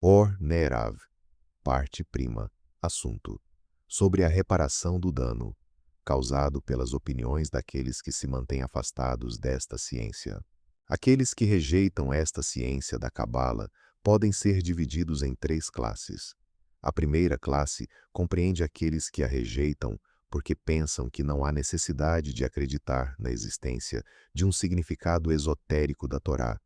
Or Nerav, parte prima, assunto: sobre a reparação do dano causado pelas opiniões daqueles que se mantêm afastados desta ciência. Aqueles que rejeitam esta ciência da cabala podem ser divididos em três classes. A primeira classe compreende aqueles que a rejeitam porque pensam que não há necessidade de acreditar na existência de um significado esotérico da Torá.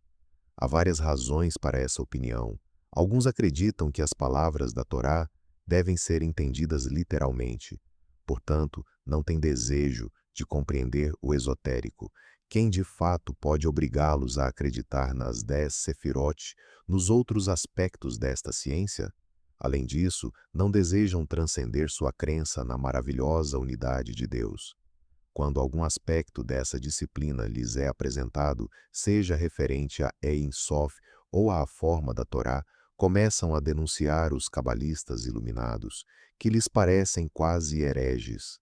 Há várias razões para essa opinião. Alguns acreditam que as palavras da Torá devem ser entendidas literalmente. Portanto, não têm desejo de compreender o esotérico. Quem de fato pode obrigá-los a acreditar nas 10 Sefirot, nos outros aspectos desta ciência? Além disso, não desejam transcender sua crença na maravilhosa unidade de Deus. Quando algum aspecto dessa disciplina lhes é apresentado, seja referente a Ein Sof ou à forma da Torá, começam a denunciar os cabalistas iluminados, que lhes parecem quase hereges.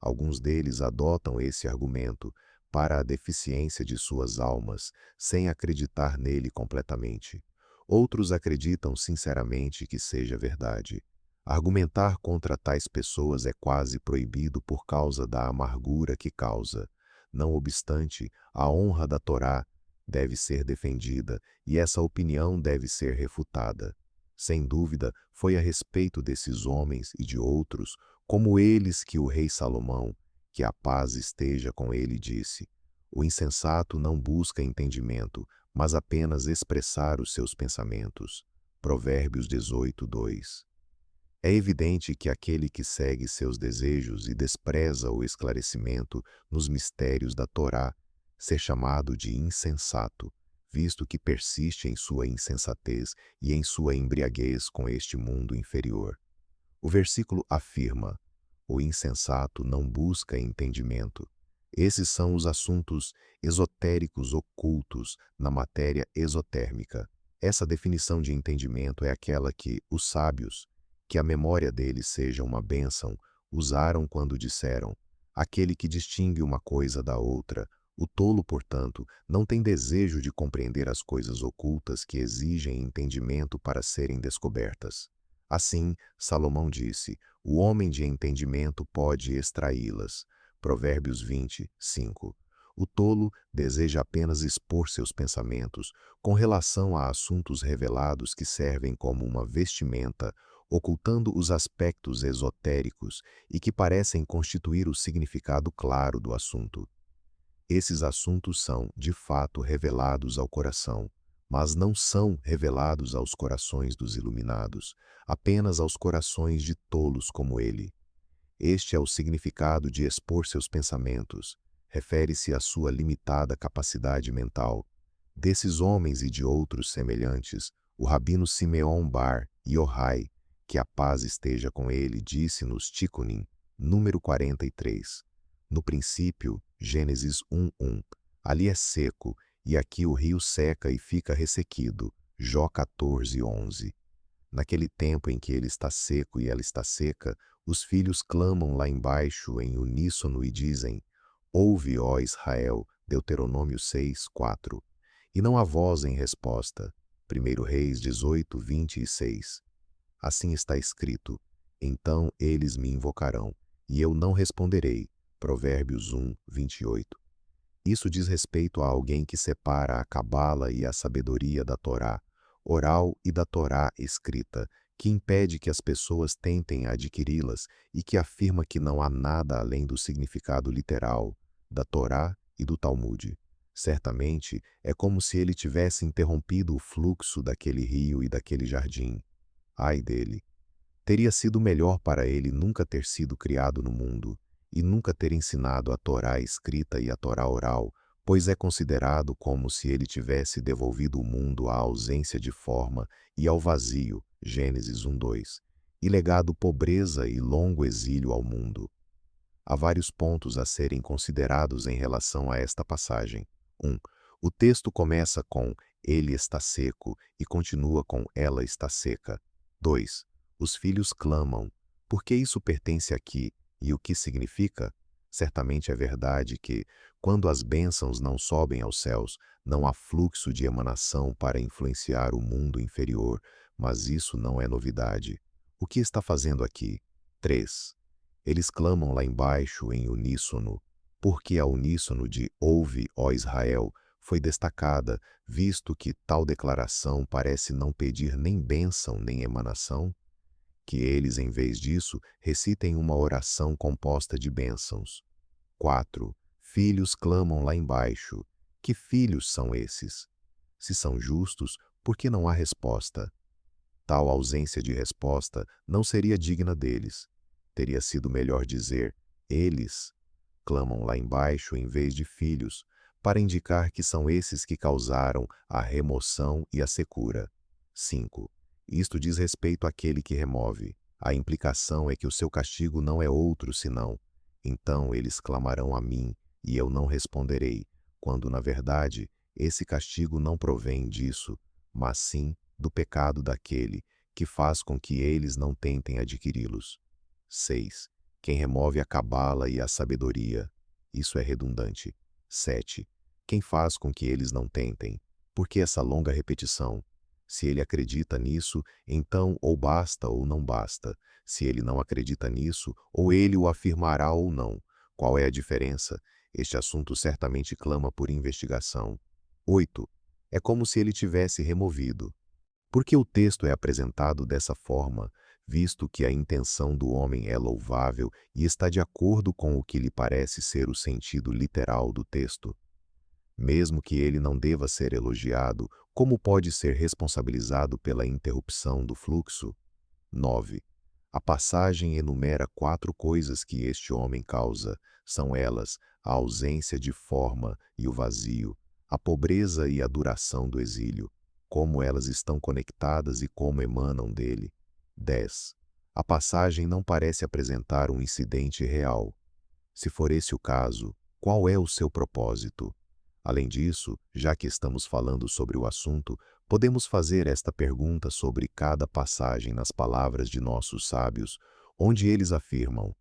Alguns deles adotam esse argumento para a deficiência de suas almas, sem acreditar nele completamente. Outros acreditam sinceramente que seja verdade. Argumentar contra tais pessoas é quase proibido por causa da amargura que causa. Não obstante, a honra da Torá deve ser defendida e essa opinião deve ser refutada. Sem dúvida, foi a respeito desses homens e de outros, como eles, que o rei Salomão, que a paz esteja com ele, disse: o insensato não busca entendimento, mas apenas expressar os seus pensamentos. Provérbios 18:2. É evidente que aquele que segue seus desejos e despreza o esclarecimento nos mistérios da Torá, ser chamado de insensato, visto que persiste em sua insensatez e em sua embriaguez com este mundo inferior. O versículo afirma: o insensato não busca entendimento. Esses são os assuntos esotéricos ocultos na matéria exotérmica. Essa definição de entendimento é aquela que os sábios, que a memória deles seja uma bênção, usaram quando disseram: aquele que distingue uma coisa da outra. O tolo, portanto, não tem desejo de compreender as coisas ocultas que exigem entendimento para serem descobertas. Assim, Salomão disse: o homem de entendimento pode extraí-las. Provérbios 20:5. O tolo deseja apenas expor seus pensamentos com relação a assuntos revelados que servem como uma vestimenta, ocultando os aspectos esotéricos e que parecem constituir o significado claro do assunto. Esses assuntos são, de fato, revelados ao coração, mas não são revelados aos corações dos iluminados, apenas aos corações de tolos como ele. Este é o significado de expor seus pensamentos. Refere-se à sua limitada capacidade mental. Desses homens e de outros semelhantes, o rabino Simeon Bar Yohai, que a paz esteja com ele, disse nos Tikkunim, número 43. No princípio, Gênesis 1:1, ali é seco, e aqui o rio seca e fica ressequido. Jó 14:11. Naquele tempo em que ele está seco e ela está seca, os filhos clamam lá embaixo em uníssono e dizem: ouve, ó Israel, Deuteronômio 6:4. E não há voz em resposta. 1 Reis 18:26. Assim está escrito: então eles me invocarão, e eu não responderei. Provérbios 1:28. Isso diz respeito a alguém que separa a cabala e a sabedoria da Torá oral e da Torá escrita, que impede que as pessoas tentem adquiri-las e que afirma que não há nada além do significado literal da Torá e do Talmude. Certamente é como se ele tivesse interrompido o fluxo daquele rio e daquele jardim. Ai dele! Teria sido melhor para ele nunca ter sido criado no mundo e nunca ter ensinado a Torá escrita e a Torá oral, pois é considerado como se ele tivesse devolvido o mundo à ausência de forma e ao vazio, Gênesis 1:2, e legado pobreza e longo exílio ao mundo. Há vários pontos a serem considerados em relação a esta passagem. 1. O texto começa com ele está seco e continua com ela está seca. 2. Os filhos clamam. Por que isso pertence aqui e o que significa? Certamente é verdade que, quando as bênçãos não sobem aos céus, não há fluxo de emanação para influenciar o mundo inferior, mas isso não é novidade. O que está fazendo aqui? 3. Eles clamam lá embaixo em uníssono, porque a uníssono de ouve, ó Israel, foi destacada, visto que tal declaração parece não pedir nem bênção nem emanação, que eles, em vez disso, recitem uma oração composta de bênçãos. 4. Filhos clamam lá embaixo. Que filhos são esses? Se são justos, por que não há resposta? Tal ausência de resposta não seria digna deles. Teria sido melhor dizer, eles clamam lá embaixo em vez de filhos, para indicar que são esses que causaram a remoção e a secura. 5. Isto diz respeito àquele que remove. A implicação é que o seu castigo não é outro senão, então eles clamarão a mim, e eu não responderei, quando na verdade esse castigo não provém disso, mas sim do pecado daquele que faz com que eles não tentem adquiri-los. 6. Quem remove a cabala e a sabedoria. Isso é redundante. 7. Quem faz com que eles não tentem. Por que essa longa repetição? Se ele acredita nisso, então ou basta ou não basta. Se ele não acredita nisso, ou ele o afirmará ou não. Qual é a diferença? Este assunto certamente clama por investigação. 8. É como se ele tivesse removido. Por que o texto é apresentado dessa forma, visto que a intenção do homem é louvável e está de acordo com o que lhe parece ser o sentido literal do texto? Mesmo que ele não deva ser elogiado, como pode ser responsabilizado pela interrupção do fluxo? 9. A passagem enumera 4 coisas que este homem causa. São elas a ausência de forma e o vazio, a pobreza e a duração do exílio, como elas estão conectadas e como emanam dele. 10. A passagem não parece apresentar um incidente real. Se for esse o caso, qual é o seu propósito? Além disso, já que estamos falando sobre o assunto, podemos fazer esta pergunta sobre cada passagem nas palavras de nossos sábios, onde eles afirmam: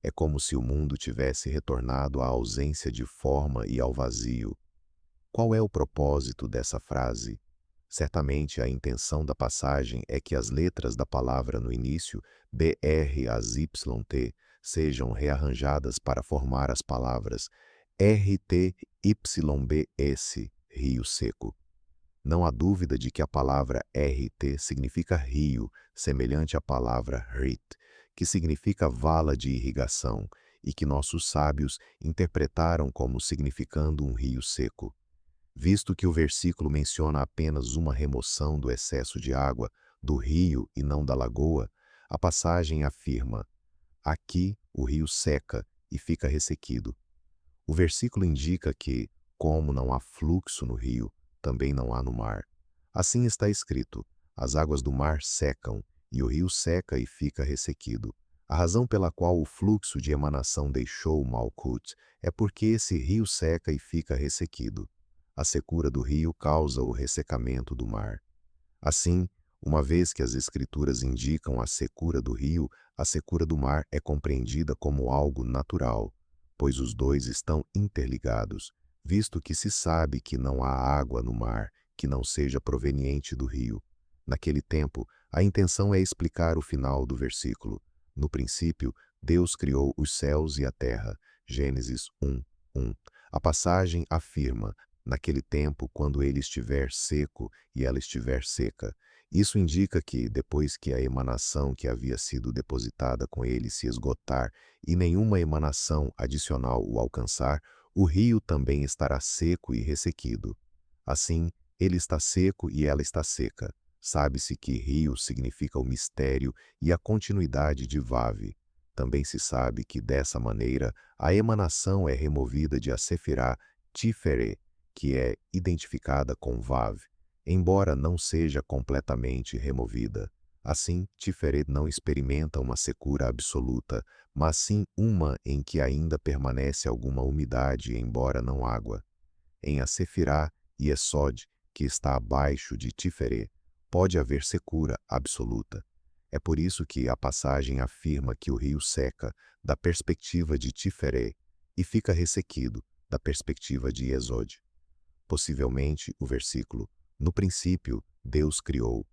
é como se o mundo tivesse retornado à ausência de forma e ao vazio. Qual é o propósito dessa frase? Certamente a intenção da passagem é que as letras da palavra no início, BR as YT, sejam rearranjadas para formar as palavras RTYBS, rio seco. Não há dúvida de que a palavra RT significa rio, semelhante à palavra RIT, que significa vala de irrigação, e que nossos sábios interpretaram como significando um rio seco. Visto que o versículo menciona apenas uma remoção do excesso de água do rio e não da lagoa, a passagem afirma: aqui o rio seca e fica ressequido. O versículo indica que, como não há fluxo no rio, também não há no mar. Assim está escrito: as águas do mar secam, e o rio seca e fica ressequido. A razão pela qual o fluxo de emanação deixou Malkut é porque esse rio seca e fica ressequido. A secura do rio causa o ressecamento do mar. Assim, uma vez que as escrituras indicam a secura do rio, a secura do mar é compreendida como algo natural, pois os dois estão interligados, visto que se sabe que não há água no mar que não seja proveniente do rio. Naquele tempo, a intenção é explicar o final do versículo. No princípio, Deus criou os céus e a terra. Gênesis 1:1. A passagem afirma: naquele tempo, quando ele estiver seco e ela estiver seca. Isso indica que, depois que a emanação que havia sido depositada com ele se esgotar e nenhuma emanação adicional o alcançar, o rio também estará seco e ressequido. Assim, ele está seco e ela está seca. Sabe-se que rio significa o mistério e a continuidade de Vav. Também se sabe que, dessa maneira, a emanação é removida de Assefirá Tiferet, que é identificada com Vav, embora não seja completamente removida. Assim, Tiferet não experimenta uma secura absoluta, mas sim uma em que ainda permanece alguma umidade, embora não água. Em Assefirá e Esod, que está abaixo de Tiferet, pode haver secura absoluta. É por isso que a passagem afirma que o rio seca, da perspectiva de Tiferet, e fica ressequido, da perspectiva de Esod. Possivelmente, o versículo: no princípio, Deus criou,